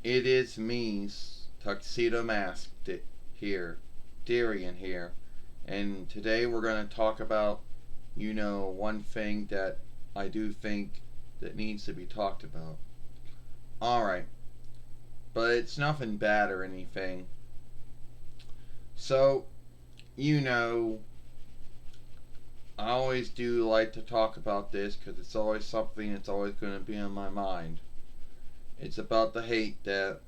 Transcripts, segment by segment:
It is me, Tuxedo Masked here, Darian here, and today we're going to talk about, one thing that I do think that needs to be talked about. Alright, but it's nothing bad or anything. So, you know, I always do like to talk about this because it's always something that's always going to be on my mind. It's about the hate that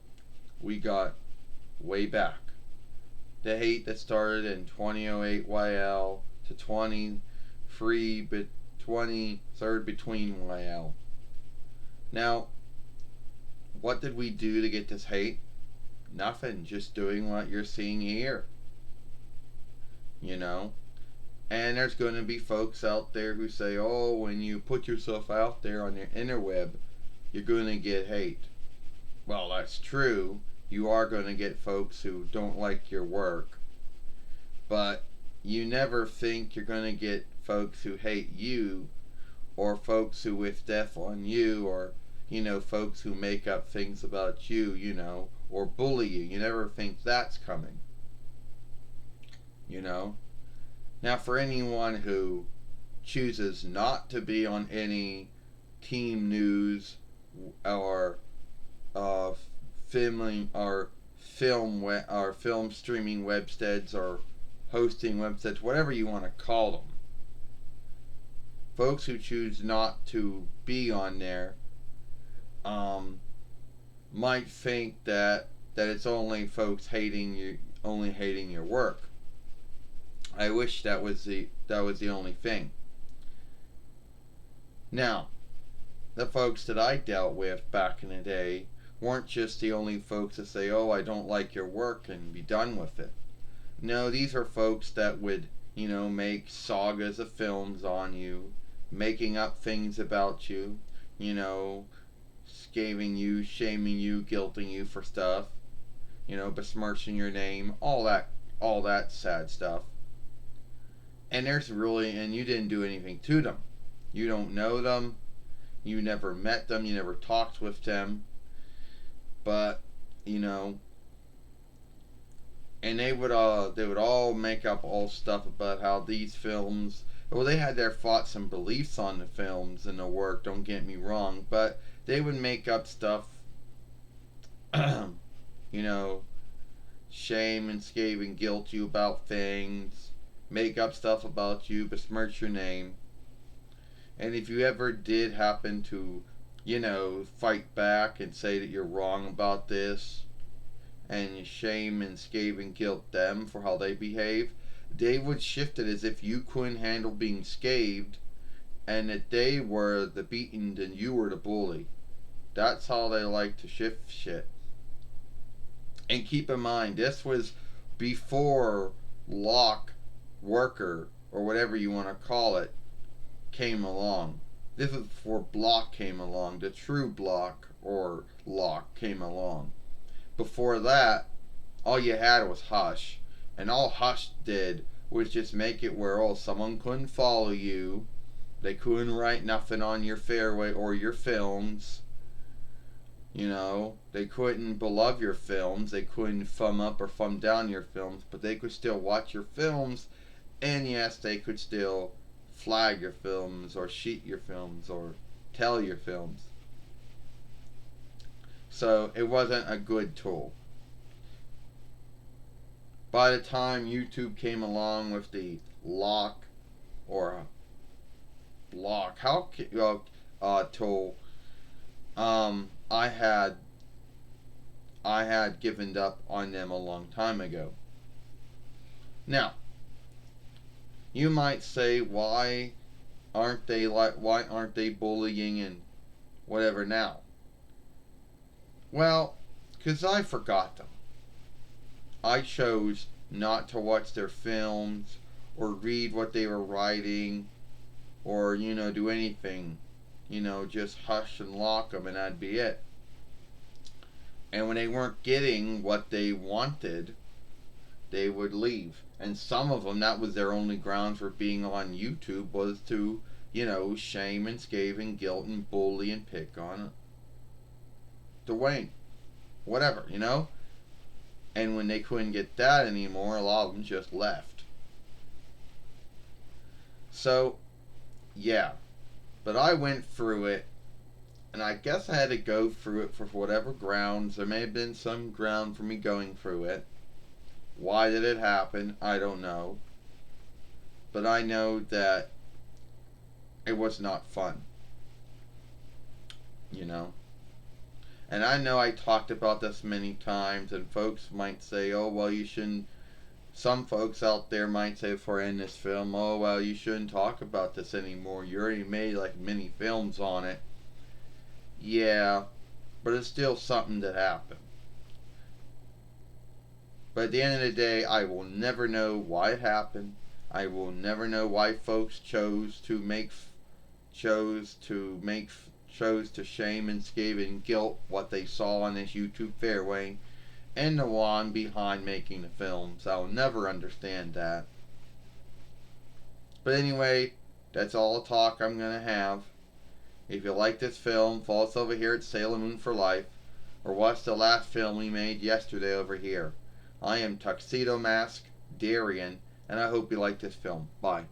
we got way back. The hate that started in 2008 YL to 23 but 23rd between YL. Now, what did we do to get this hate? Nothing, just doing what you're seeing here. You know? And there's going to be folks out there who say, oh, when you put yourself out there on your interweb, you're going to get hate. Well, that's true. You are going to get folks who don't like your work. But you never think you're going to get folks who hate you, or folks who wish death on you, or, folks who make up things about you, or bully you. You never think that's coming. You know? Now, for anyone who chooses not to be on any team news or filming or film streaming websites or hosting websites, whatever you want to call them, folks who choose not to be on there might think that it's only folks hating your work. I wish that was the only thing. Now, the folks that I dealt with back in the day weren't just the only folks that say, "Oh, I don't like your work," and be done with it. No, these are folks that would, make sagas of films on you, making up things about you, scathing you, shaming you, guilting you for stuff, besmirching your name, all that sad stuff. And and you didn't do anything to them. You don't know them, you never met them, you never talked with them, but, you know, and they would all make up all stuff about how these films, well, they had their thoughts and beliefs on the films and the work, don't get me wrong, but they would make up stuff, you know, shame and scare and guilt you about things, make up stuff about you, besmirch your name. And if you ever did happen to, fight back and say that you're wrong about this, and you shame and scare and guilt them for how they behave, they would shift it as if you couldn't handle being scathed and that they were the beaten and you were the bully. That's how they like to shift shit. And keep in mind, this was before lock, worker, or whatever you want to call it, came along. This is before block came along. The true block or lock came along. Before that, all you had was Hush. And all Hush did was just make it where, someone couldn't follow you. They couldn't write nothing on your fairway or your films. They couldn't beloved your films. They couldn't thumb up or thumb down your films. But they could still watch your films. And yes, they could still flag your films or sheet your films or tell your films. So it wasn't a good tool. By the time YouTube came along with the lock or block tool, I had given up on them a long time ago. Now, you might say, why aren't they bullying and whatever now? Well, 'cause I forgot them. I chose not to watch their films or read what they were writing or, do anything. Just hush and lock them and that'd be it. And when they weren't getting what they wanted, they would leave. And some of them, that was their only grounds for being on YouTube, was to, shame and scare and guilt and bully and pick on Dwayne. whatever, you know? And when they couldn't get that anymore, a lot of them just left. So, yeah. But I went through it, and I guess I had to go through it for whatever grounds. There may have been some ground for me going through it. Why did it happen? I don't know. But I know that it was not fun. You know? And I know I talked about this many times, and folks might say, oh, well, you shouldn't. Some folks out there might say before I end this film, oh, well, you shouldn't talk about this anymore. You already made like many films on it. Yeah, but it's still something that happened. But at the end of the day, I will never know why it happened. I will never know why folks chose to make chose to shame and scave and guilt what they saw on this YouTube fairway and the one behind making the films. I'll never understand that. But anyway, that's all the talk I'm gonna have. If you like this film, follow us over here at Sailor Moon for Life, or watch the last film we made yesterday over here. I am Tuxedo Mask, Darian, and I hope you like this film. Bye.